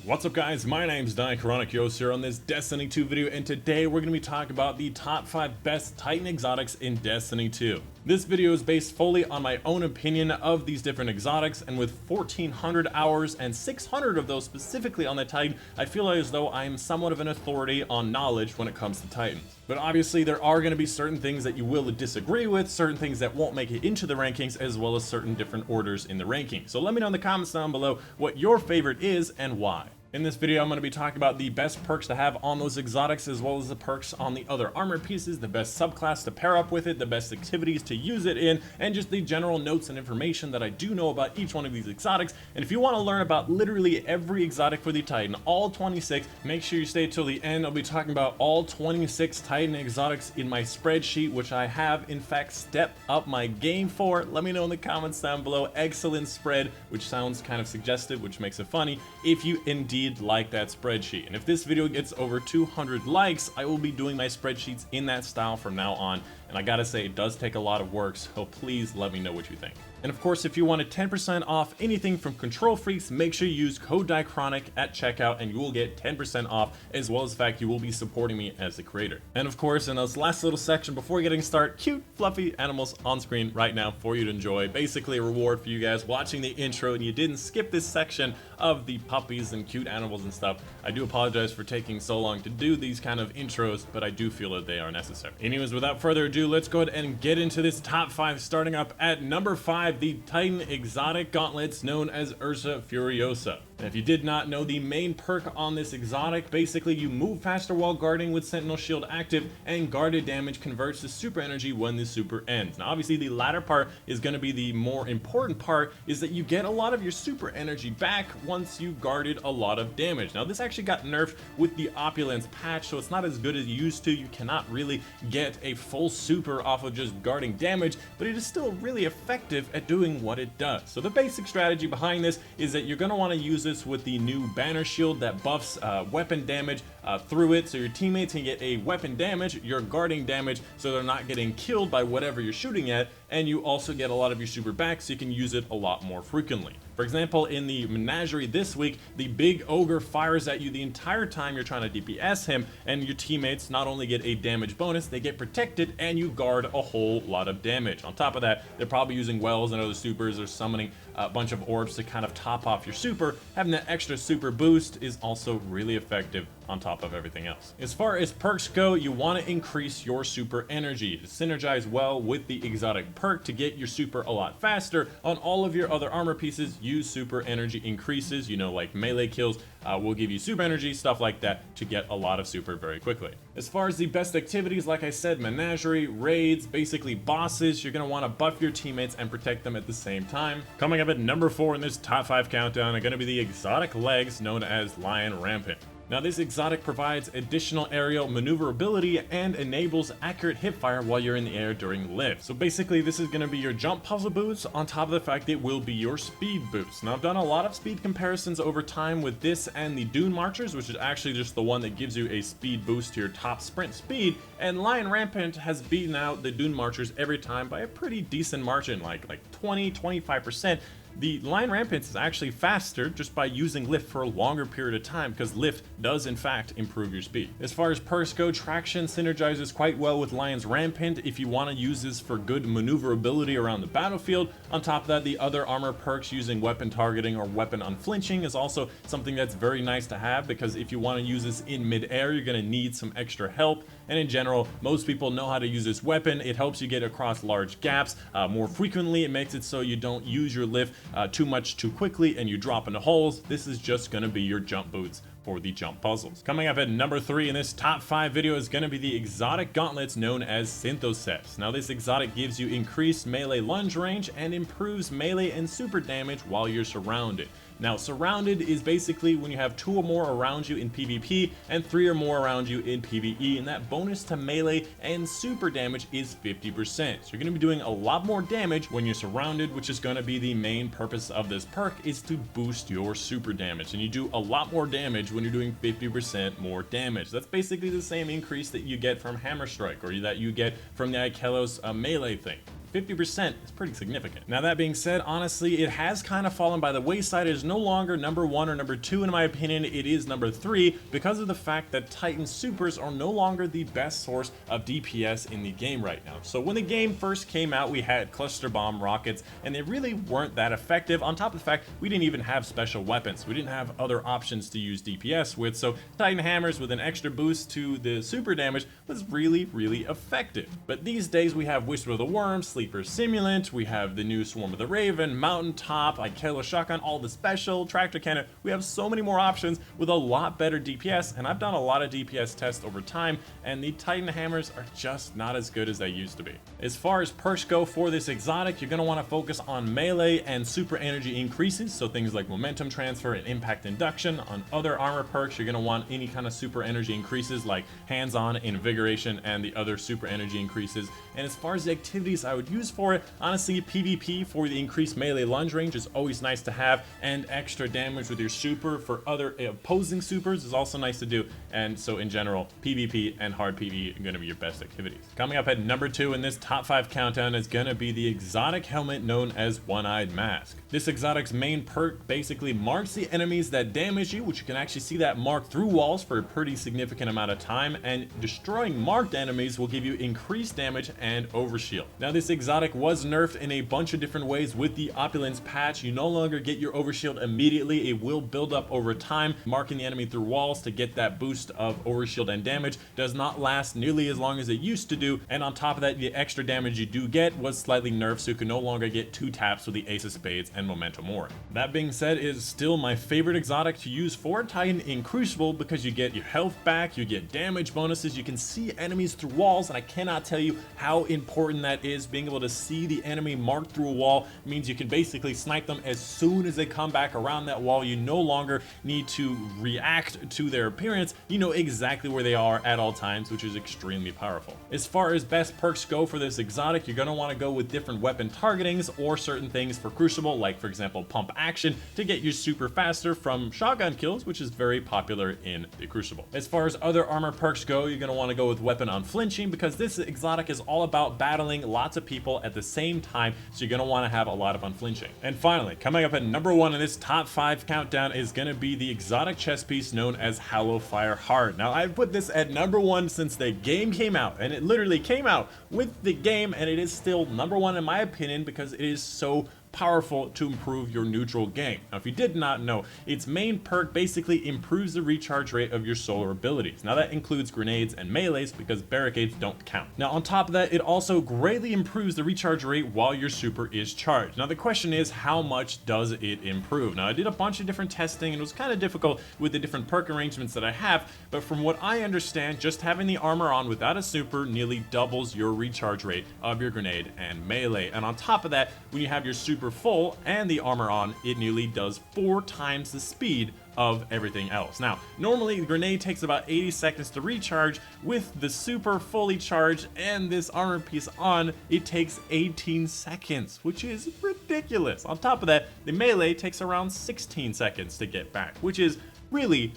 What's up guys, my name's Diachronic here on this Destiny 2 video, and today we're going to be talking about the top 5 best Titan exotics in Destiny 2. This video is based fully on my own opinion of these different exotics, and with 1400 hours and 600 of those specifically on the Titan, I feel as though I am somewhat of an authority on knowledge when it comes to Titans. But obviously there are going to be certain things that you will disagree with, certain things that won't make it into the rankings, as well as certain different orders in the ranking. So let me know in the comments down below what your favorite is and why. In this video, I'm going to be talking about the best perks to have on those exotics, as well as the perks on the other armor pieces, the best subclass to pair up with it, the best activities to use it in, and just the general notes and information that I do know about each one of these exotics. And if you want to learn about literally every exotic for the Titan, all 26, make sure you stay till the end. I'll be talking about all 26 Titan exotics in my spreadsheet, which I have in fact stepped up my game for. Let me know in the comments down below. Excellent spread, which sounds kind of suggestive, which makes it funny, if you indeed like that spreadsheet. And if this video gets over 200 likes, I will be doing my spreadsheets in that style from now on. And I gotta say, it does take a lot of work, so please let me know what you think. And of course, if you wanted 10% off anything from Control Freaks, make sure you use code Diachronic at checkout and you will get 10% off, as well as the fact you will be supporting me as the creator. And of course, in this last little section before getting started, cute, fluffy animals on screen right now for you to enjoy. Basically a reward for you guys watching the intro and you didn't skip this section of the puppies and cute animals and stuff. I do apologize for taking so long to do these kind of intros, but I do feel that they are necessary. Anyways, without further ado, let's go ahead and get into this top 5, starting up at number 5, the Titan exotic gauntlets known as Ursa Furiosa. And if you did not know, the main perk on this exotic, basically you move faster while guarding with Sentinel Shield active, and guarded damage converts to super energy when the super ends. Now obviously the latter part is going to be the more important part, is that you get a lot of your super energy back once you guarded a lot of damage. Now this actually got nerfed with the Opulence patch, so it's not as good as it used to. You cannot really get a full super off of just guarding damage, but it is still really effective at doing what it does. So the basic strategy behind this is that you're going to want to use this with the new banner shield that buffs weapon damage through it, so your teammates can get a weapon damage, your guarding damage, so they're not getting killed by whatever you're shooting at, and you also get a lot of your super back, so you can use it a lot more frequently. For example, in the menagerie this week, the big ogre fires at you the entire time you're trying to DPS him, and your teammates not only get a damage bonus, they get protected, and you guard a whole lot of damage. On top of that, they're probably using wells and other supers, or summoning a bunch of orbs to kind of top off your super. Having that extra super boost is also really effective on top of everything else. As far as perks go, you want to increase your super energy to synergize well with the exotic perk to get your super a lot faster. On all of your other armor pieces, use super energy increases, you know, like melee kills will give you super energy, stuff like that, to get a lot of super very quickly. As far as the best activities, like I said, menagerie, raids, basically bosses, you're going to want to buff your teammates and protect them at the same time. Coming up at number 4 in this top 5 countdown are going to be the exotic legs known as Lion Rampant. Now this exotic provides additional aerial maneuverability and enables accurate hipfire while you're in the air during lift. So basically this is going to be your jump puzzle boost on top of the fact it will be your speed boost. Now I've done a lot of speed comparisons over time with this and the Dune Marchers, which is actually just the one that gives you a speed boost to your top sprint speed, and Lion Rampant has beaten out the Dune Marchers every time by a pretty decent margin, like 20-25%. The Lion Rampant is actually faster just by using lift for a longer period of time, because lift does in fact improve your speed. As far as perks go, traction synergizes quite well with Lion's Rampant if you want to use this for good maneuverability around the battlefield. On top of that, the other armor perks using weapon targeting or weapon unflinching is also something that's very nice to have, because if you want to use this in mid-air, you're going to need some extra help. And in general, most people know how to use this weapon. It helps you get across large gaps more frequently. It makes it so you don't use your lift too much too quickly and you drop into holes. This is just going to be your jump boots for the jump puzzles. Coming up at number 3 in this top 5 video is going to be the exotic gauntlets known as Synthesis. Now this exotic gives you increased melee lunge range and improves melee and super damage while you're surrounded. Now surrounded is basically when you have 2 or more around you in PvP and 3 or more around you in PvE, and that bonus to melee and super damage is 50%. So you're going to be doing a lot more damage when you're surrounded, which is going to be the main purpose of this perk, is to boost your super damage, and you do a lot more damage when you're doing 50% more damage. That's basically the same increase that you get from Hammer Strike, or that you get from the Ikelos melee thing. 50% is pretty significant. Now that being said, honestly, it has kind of fallen by the wayside. It is no longer number 1 or number 2 in my opinion. It is number 3 because of the fact that Titan Supers are no longer the best source of DPS in the game right now. So when the game first came out, we had cluster bomb rockets, and they really weren't that effective. On top of the fact, we didn't even have special weapons. We didn't have other options to use DPS with, so Titan hammers with an extra boost to the super damage was really, really effective. But these days we have Whisper of the Worm, Sleeper Simulant, we have the new Swarm of the Raven, Mountaintop, Ikelo Shotgun, all the special, Tractor Cannon. We have so many more options with a lot better DPS, and I've done a lot of DPS tests over time, and the Titan hammers are just not as good as they used to be. As far as perks go for this exotic, you're going to want to focus on melee and super energy increases, so things like momentum transfer and impact induction. On other armor perks, you're going to want any kind of super energy increases like hands-on, invigoration, and the other super energy increases. And as far as the activities I would use for it, honestly, PvP for the increased melee lunge range is always nice to have, and extra damage with your super for other opposing supers is also nice to do. And so in general, PvP and hard PvE are going to be your best activities. Coming up at number 2 in this top 5 countdown is going to be the exotic helmet known as OneEyed Mask. This exotic's main perk basically marks the enemies that damage you, which you can actually see that mark through walls for a pretty significant amount of time, and destroying marked enemies will give you increased damage and overshield. Now this exotic was nerfed in a bunch of different ways with the Opulence patch. You no longer get your overshield immediately. It will build up over time, marking the enemy through walls to get that boost of overshield and damage. Does not last nearly as long as it used to do, and on top of that, the extra damage you do get was slightly nerfed, so you can no longer get 2 taps with the Ace of Spades and Momentum Aura. That being said, it is still my favorite exotic to use for Titan in Crucible because you get your health back, you get damage bonuses, you can see enemies through walls, and I cannot tell you how important that is. Being able to see the enemy marked through a wall means you can basically snipe them as soon as they come back around that wall. You no longer need to react to their appearance. You know exactly where they are at all times, which is extremely powerful. As far as best perks go for this exotic, you're going to want to go with different weapon targetings or certain things for Crucible, like for example pump action to get your super faster from shotgun kills, which is very popular in the Crucible. As far as other armor perks go, you're going to want to go with weapon unflinching because this exotic is all about battling lots of people at the same time, so you're going to want to have a lot of unflinching. And finally, coming up at number 1 in this top 5 countdown is going to be the exotic chest piece known as Hallowfire Heart. Now I've put this at number 1 since the game came out, and it literally came out with the game, and it is still number 1 in my opinion because it is so powerful to improve your neutral game. Now, if you did not know, its main perk basically improves the recharge rate of your solar abilities. Now, that includes grenades and melees because barricades don't count. Now, on top of that, it also greatly improves the recharge rate while your super is charged. Now, the question is, how much does it improve? Now, I did a bunch of different testing, and it was kind of difficult with the different perk arrangements that I have, but from what I understand, just having the armor on without a super nearly doubles your recharge rate of your grenade and melee. And on top of that, when you have your super full and the armor on, it nearly does 4 times the speed of everything else. Now, normally the grenade takes about 80 seconds to recharge. With the super fully charged and this armor piece on, it takes 18 seconds, which is ridiculous. On top of that, the melee takes around 16 seconds to get back, which is really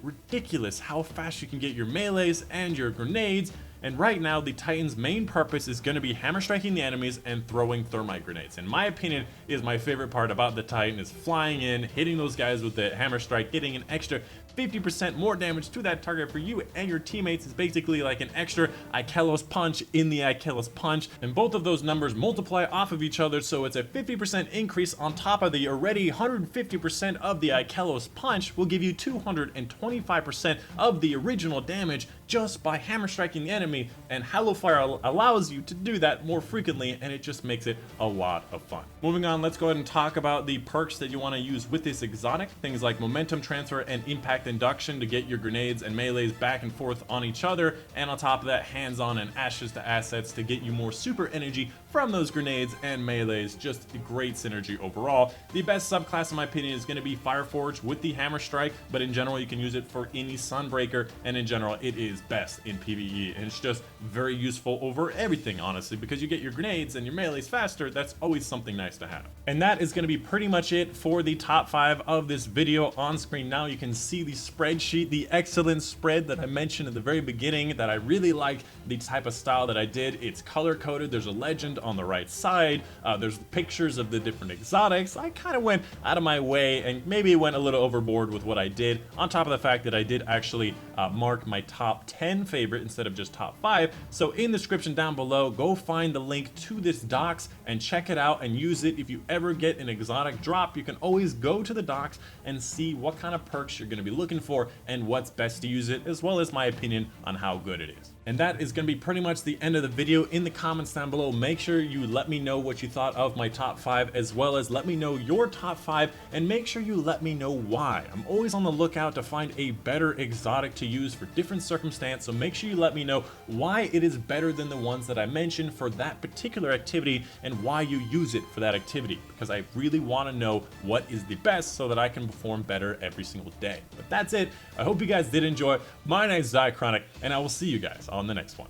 ridiculous how fast you can get your melees and your grenades. And right now, the Titan's main purpose is going to be hammer striking the enemies and throwing thermite grenades. In my opinion, is my favorite part about the Titan is flying in, hitting those guys with the hammer strike, getting an extra 50% more damage to that target for you and your teammates. Is basically like an extra Ikelos punch in the Ikelos punch, and both of those numbers multiply off of each other, so it's a 50% increase on top of the already 150% of the Ikelos punch will give you 225% of the original damage just by hammer striking the enemy, and Hallowfire allows you to do that more frequently, and it just makes it a lot of fun. Moving on, let's go ahead and talk about the perks that you want to use with this exotic. Things like momentum transfer and impact induction to get your grenades and melees back and forth on each other, and on top of that, hands-on and ashes to assets to get you more super energy from those grenades and melees. Just a great synergy overall. The best subclass in my opinion is going to be Fireforge with the hammer strike, but in general you can use it for any Sunbreaker, and in general it is best in PvE and it's just very useful over everything, honestly, because you get your grenades and your melees faster. That's always something nice to have. And that is going to be pretty much it for the top 5 of this video. On screen now you can see the spreadsheet, the excellent spread that I mentioned at the very beginning, that I really like the type of style that I did. It's color coded. There's a legend on the right side. There's pictures of the different exotics. I kind of went out of my way and maybe went a little overboard with what I did, on top of the fact that I did actually mark my top 10 favorite instead of just top 5. So in the description down below, go find the link to this docs and check it out and use it. If you ever get an exotic drop, you can always go to the docs and see what kind of perks you're going to be looking for and what's best to use it, as well as my opinion on how good it is. And that is going to be pretty much the end of the video. In the comments down below, make sure you let me know what you thought of my top 5, as well as let me know your top 5, and make sure you let me know why. I'm always on the lookout to find a better exotic to use for different circumstances, so make sure you let me know why it is better than the ones that I mentioned for that particular activity and why you use it for that activity, because I really want to know what is the best so that I can perform better every single day. But that's it. I hope you guys did enjoy. My name is Zychronic, and I will see you guys on the next one.